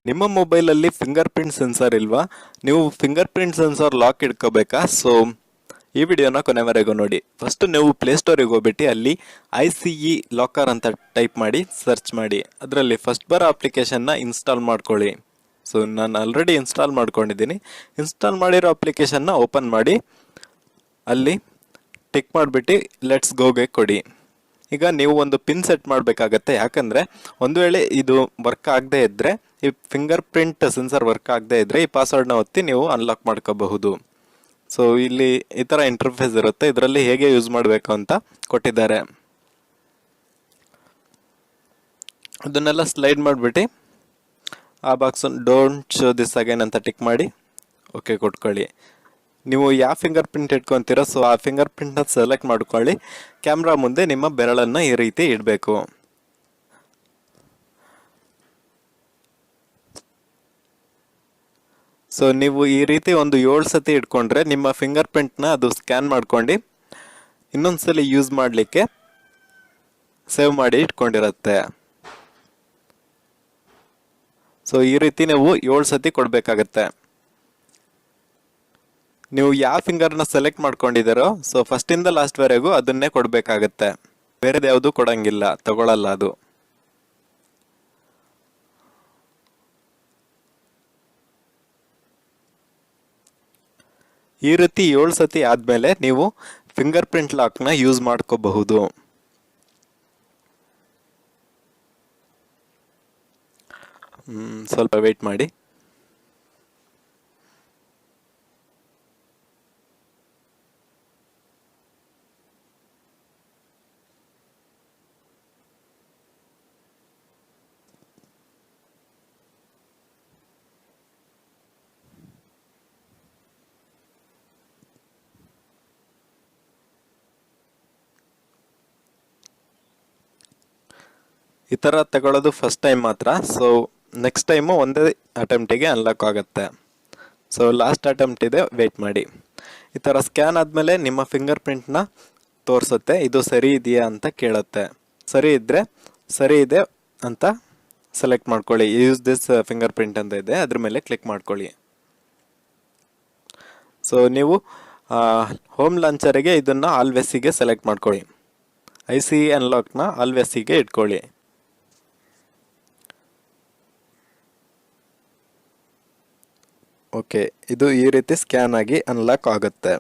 ನಿಮ್ಮ ಮೊಬೈಲಲ್ಲಿ finger print sensor ಇಲ್ವಾ? ನೀವು ಫಿಂಗರ್ ಪ್ರಿಂಟ್ ಸೆನ್ಸರ್ ಲಾಕ್ ಇಟ್ಕೋಬೇಕಾ? ಸೊ ಈ ವಿಡಿಯೋನ ಕೊನೆವರೆಗೂ ನೋಡಿ. ಫಸ್ಟ್ ನೀವು ಪ್ಲೇಸ್ಟೋರಿಗೆ ಹೋಗ್ಬಿಟ್ಟು ಅಲ್ಲಿ ICE ಲಾಕರ್ ಅಂತ ಟೈಪ್ ಮಾಡಿ ಸರ್ಚ್ ಮಾಡಿ. ಅದರಲ್ಲಿ ಫಸ್ಟ್ ಬರೋ ಅಪ್ಲಿಕೇಶನ್ನ ಇನ್ಸ್ಟಾಲ್ ಮಾಡ್ಕೊಳ್ಳಿ. ಸೊ ನಾನು ಆಲ್ರೆಡಿ ಇನ್ಸ್ಟಾಲ್ ಮಾಡ್ಕೊಂಡಿದ್ದೀನಿ. ಇನ್ಸ್ಟಾಲ್ ಮಾಡಿರೋ ಅಪ್ಲಿಕೇಶನ್ನ ಓಪನ್ ಮಾಡಿ ಅಲ್ಲಿ ಟಿಕ್ ಮಾಡಿಬಿಟ್ಟು ಲೆಟ್ಸ್ ಗೋಗೆ ಕೊಡಿ. ಈಗ ನೀವು ಒಂದು ಪಿನ್ ಸೆಟ್ ಮಾಡಬೇಕಾಗತ್ತೆ. ಯಾಕಂದರೆ ಒಂದು ವೇಳೆ ಇದು ವರ್ಕ್ ಆಗದೆ ಇದ್ದರೆ, ಈ ಫಿಂಗರ್ ಪ್ರಿಂಟ್ ಸೆನ್ಸರ್ ವರ್ಕ್ ಆಗದೆ ಇದ್ದರೆ ಈ ಪಾಸ್ವರ್ಡ್ನ ಒತ್ತಿ ನೀವು ಅನ್ಲಾಕ್ ಮಾಡ್ಕೋಬಹುದು. ಸೊ ಇಲ್ಲಿ ಈ ಥರ ಇಂಟರ್ಫೇಸ್ ಇರುತ್ತೆ. ಇದರಲ್ಲಿ ಹೇಗೆ ಯೂಸ್ ಮಾಡಬೇಕು ಅಂತ ಕೊಟ್ಟಿದ್ದಾರೆ. ಅದನ್ನೆಲ್ಲ ಸ್ಲೈಡ್ ಮಾಡಿಬಿಟ್ಟು ಆ box don't show this again ಅಂತ ಟಿಕ್ ಮಾಡಿ ಓಕೆ ಕೊಟ್ಕೊಳ್ಳಿ. ನೀವು ಯಾವ ಫಿಂಗರ್ ಪ್ರಿಂಟ್ ಇಟ್ಕೊತೀರೋ ಸೊ ಆ ಫಿಂಗರ್ ಪ್ರಿಂಟ್ನ ಸೆಲೆಕ್ಟ್ ಮಾಡ್ಕೊಳ್ಳಿ. ಕ್ಯಾಮ್ರಾ ಮುಂದೆ ನಿಮ್ಮ ಬೆರಳನ್ನು ಈ ರೀತಿ ಇಡಬೇಕು. ಸೊ ನೀವು ಈ ರೀತಿ ಒಂದು 7 ಸತಿ ಇಟ್ಕೊಂಡ್ರೆ ನಿಮ್ಮ ಫಿಂಗರ್ ಪ್ರಿಂಟ್ನ ಅದು ಸ್ಕ್ಯಾನ್ ಮಾಡ್ಕೊಂಡು ಇನ್ನೊಂದ್ಸಲಿ ಯೂಸ್ ಮಾಡಲಿಕ್ಕೆ ಸೇವ್ ಮಾಡಿ ಇಟ್ಕೊಂಡಿರುತ್ತೆ. ಸೊ ಈ ರೀತಿ ನೀವು 7 ಸತಿ ಕೊಡಬೇಕಾಗತ್ತೆ. ನೀವು ಯಾವ ಫಿಂಗರ್ನ ಸೆಲೆಕ್ಟ್ ಮಾಡ್ಕೊಂಡಿದ್ದೀರೋ ಸೊ ಫಸ್ಟಿಂದ ಲಾಸ್ಟ್ವರೆಗೂ ಅದನ್ನೇ ಕೊಡಬೇಕಾಗತ್ತೆ. ಬೇರೆದು ಯಾವುದು ಕೊಡಂಗಿಲ್ಲ, ತಗೊಳ್ಳಲ್ಲ ಅದು. ಈ ರೀತಿ 7 ಸತಿ ಆದಮೇಲೆ ನೀವು ಫಿಂಗರ್ ಪ್ರಿಂಟ್ ಲಾಕ್ನ ಯೂಸ್ ಮಾಡ್ಕೋಬಹುದು. ಸ್ವಲ್ಪ ವೆಯ್ಟ್ ಮಾಡಿ. ಈ ಥರ ತಗೊಳ್ಳೋದು ಫಸ್ಟ್ ಟೈಮ್ ಮಾತ್ರ. ಸೊ ನೆಕ್ಸ್ಟ್ ಟೈಮು ಒಂದೇ ಅಟೆಂಪ್ಟಿಗೆ ಅನ್ಲಾಕ್ ಆಗುತ್ತೆ. ಸೊ ಲಾಸ್ಟ್ ಅಟೆಂಪ್ಟ್ ಇದೆ, ವೆಯ್ಟ್ ಮಾಡಿ. ಈ ಥರ ಸ್ಕ್ಯಾನ್ ಆದಮೇಲೆ ನಿಮ್ಮ ಫಿಂಗರ್ ಪ್ರಿಂಟ್ನ ತೋರಿಸುತ್ತೆ. ಇದು ಸರಿ ಇದೆಯಾ ಅಂತ ಕೇಳುತ್ತೆ. ಸರಿ ಇದ್ದರೆ ಸರಿ ಇದೆ ಅಂತ ಸೆಲೆಕ್ಟ್ ಮಾಡ್ಕೊಳ್ಳಿ. ಯೂಸ್ ದಿಸ್ ಫಿಂಗರ್ ಪ್ರಿಂಟ್ ಅಂತ ಇದೆ, ಅದ್ರ ಮೇಲೆ ಕ್ಲಿಕ್ ಮಾಡ್ಕೊಳ್ಳಿ. ಸೊ ನೀವು ಹೋಮ್ ಲಾಂಚರಿಗೆ ಇದನ್ನು ಆಲ್ವೇಸಿಗೆ ಸೆಲೆಕ್ಟ್ ಮಾಡ್ಕೊಳ್ಳಿ. ICE ಅನ್ಲಾಕ್ನ ಆಲ್ವೇಸಿಗೆ ಇಟ್ಕೊಳ್ಳಿ. ಓಕೆ, ಇದು ಈ ರೀತಿ ಸ್ಕ್ಯಾನ್ ಆಗಿ ಅನ್ಲಾಕ್ ಆಗುತ್ತೆ.